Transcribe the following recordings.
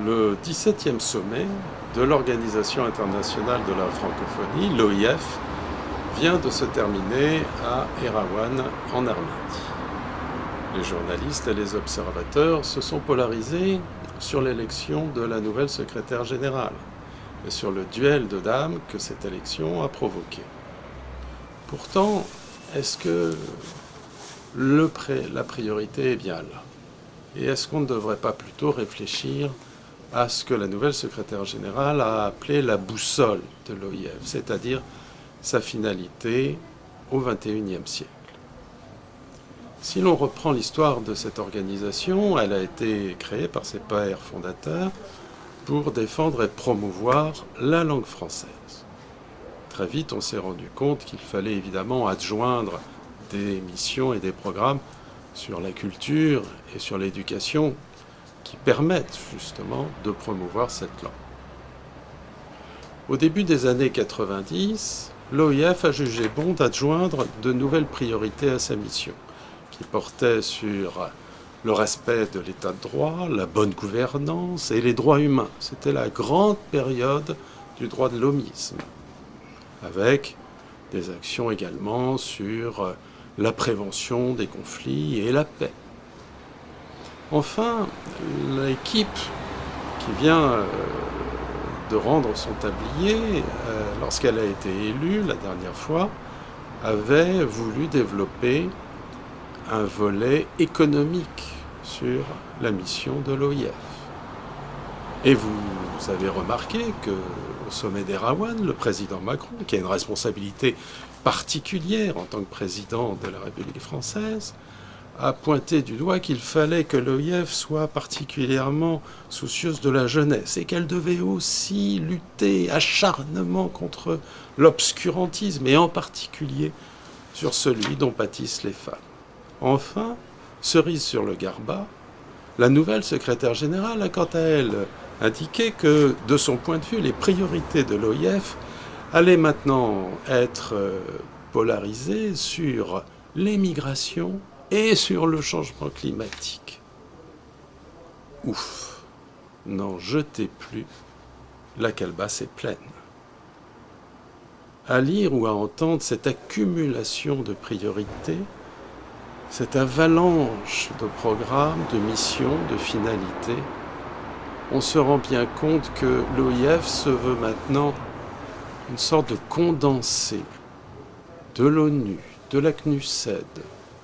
Le 17e sommet de l'Organisation internationale de la francophonie, l'OIF, vient de se terminer à Erawan, en Arménie. Les journalistes et les observateurs se sont polarisés sur l'élection de la nouvelle secrétaire générale et sur le duel de dames que cette élection a provoqué. Pourtant, est-ce que la priorité est bien là? Et est-ce qu'on ne devrait pas plutôt réfléchir à ce que la nouvelle secrétaire générale a appelé la boussole de l'OIF, c'est-à-dire sa finalité au XXIe siècle? Si l'on reprend l'histoire de cette organisation, elle a été créée par ses pères fondateurs pour défendre et promouvoir la langue française. Très vite, on s'est rendu compte qu'il fallait évidemment adjoindre des missions et des programmes sur la culture et sur l'éducation qui permettent justement de promouvoir cette langue. Au début des années 90, l'OIF a jugé bon d'adjoindre de nouvelles priorités à sa mission, qui portaient sur le respect de l'état de droit, la bonne gouvernance et les droits humains. C'était la grande période du droit de l'hommisme, avec des actions également sur la prévention des conflits et la paix. Enfin, l'équipe qui vient de rendre son tablier, lorsqu'elle a été élue la dernière fois, avait voulu développer un volet économique sur la mission de l'OIF. Et vous avez remarqué qu'au sommet d'Erawan, le président Macron, qui a une responsabilité particulière en tant que président de la République française, a pointé du doigt qu'il fallait que l'OIF soit particulièrement soucieuse de la jeunesse et qu'elle devait aussi lutter acharnement contre l'obscurantisme et en particulier sur celui dont pâtissent les femmes. Enfin, cerise sur le garba, la nouvelle secrétaire générale a quant à elle indiqué que, de son point de vue, les priorités de l'OIF allaient maintenant être polarisées sur l'émigration et sur le changement climatique. Ouf, n'en jetez plus, la calebasse est pleine. À lire ou à entendre cette accumulation de priorités, cette avalanche de programmes, de missions, de finalités, on se rend bien compte que l'OIF se veut maintenant une sorte de condensé de l'ONU, de la CNUSED,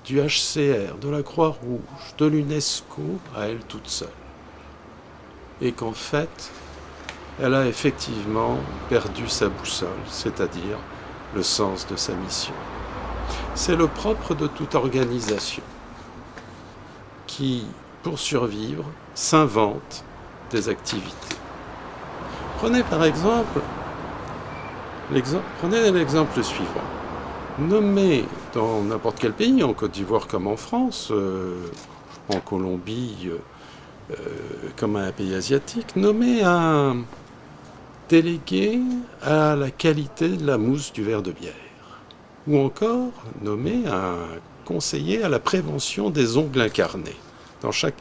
du HCR, de la Croix-Rouge, de l'UNESCO, à elle toute seule. Et qu'en fait, elle a effectivement perdu sa boussole, c'est-à-dire le sens de sa mission. C'est le propre de toute organisation qui, pour survivre, s'invente des activités. Prenez par exemple l'exemple suivant. Nommez dans n'importe quel pays, en Côte d'Ivoire comme en France, en Colombie comme un pays asiatique, nommez un délégué à la qualité de la mousse du verre de bière. Ou encore nommez un conseiller à la prévention des ongles incarnés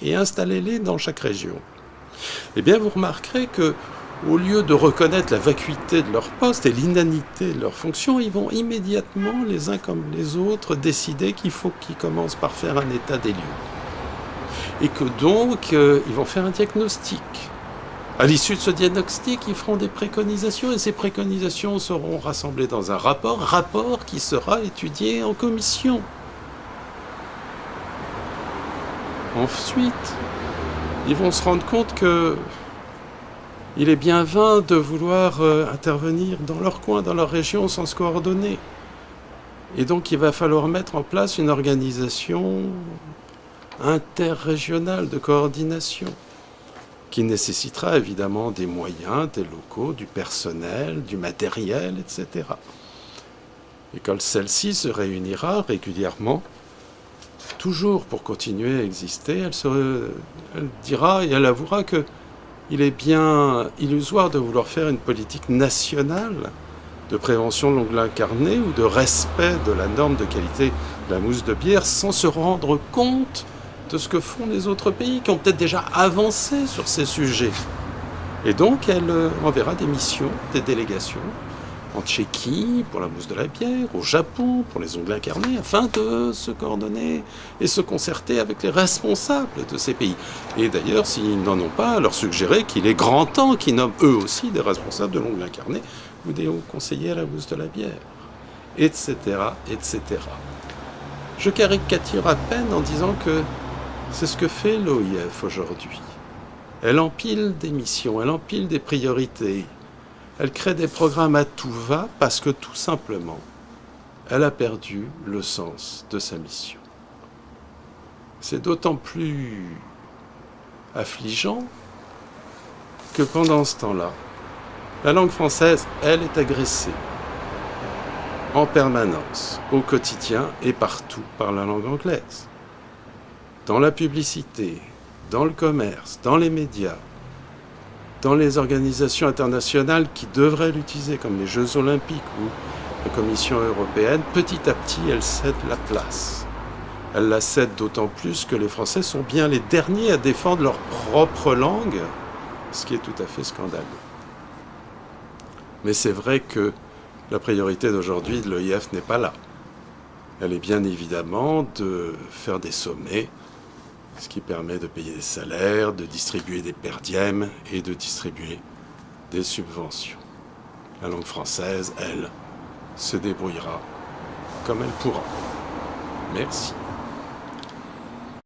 et installez-les dans chaque région. Eh bien, vous remarquerez que au lieu de reconnaître la vacuité de leur poste et l'inanité de leur fonction, ils vont immédiatement, les uns comme les autres, décider qu'il faut qu'ils commencent par faire un état des lieux. Et que donc, ils vont faire un diagnostic. À l'issue de ce diagnostic, ils feront des préconisations, et ces préconisations seront rassemblées dans un rapport qui sera étudié en commission. Ensuite, ils vont se rendre compte que il est bien vain de vouloir intervenir dans leur coin, dans leur région, sans se coordonner. Et donc, il va falloir mettre en place une organisation interrégionale de coordination qui nécessitera évidemment des moyens, des locaux, du personnel, du matériel, etc. Et quand celle-ci se réunira régulièrement, toujours pour continuer à exister, elle dira et elle avouera que il est bien illusoire de vouloir faire une politique nationale de prévention de l'ongle incarné ou de respect de la norme de qualité de la mousse de bière sans se rendre compte de ce que font les autres pays qui ont peut-être déjà avancé sur ces sujets. Et donc, elle enverra des missions, des délégations, en Tchéquie pour la mousse de la bière, au Japon pour les ongles incarnés, afin de se coordonner et se concerter avec les responsables de ces pays. Et d'ailleurs, s'ils n'en ont pas, leur suggérer qu'il est grand temps qu'ils nomment eux aussi des responsables de l'ongle incarné ou des hauts conseillers à la mousse de la bière, etc., etc. Je caricature à peine en disant que c'est ce que fait l'OIF aujourd'hui. Elle empile des missions, elle empile des priorités. Elle crée des programmes à tout va parce que tout simplement, elle a perdu le sens de sa mission. C'est d'autant plus affligeant que pendant ce temps-là, la langue française, elle, est agressée en permanence, au quotidien et partout par la langue anglaise. Dans la publicité, dans le commerce, dans les médias, dans les organisations internationales qui devraient l'utiliser, comme les Jeux Olympiques ou la Commission européenne, petit à petit, elle cède la place. Elle la cède d'autant plus que les Français sont bien les derniers à défendre leur propre langue, ce qui est tout à fait scandaleux. Mais c'est vrai que la priorité d'aujourd'hui de l'OIF n'est pas là. Elle est bien évidemment de faire des sommets, ce qui permet de payer des salaires, de distribuer des per diem et de distribuer des subventions. La langue française, elle, se débrouillera comme elle pourra. Merci.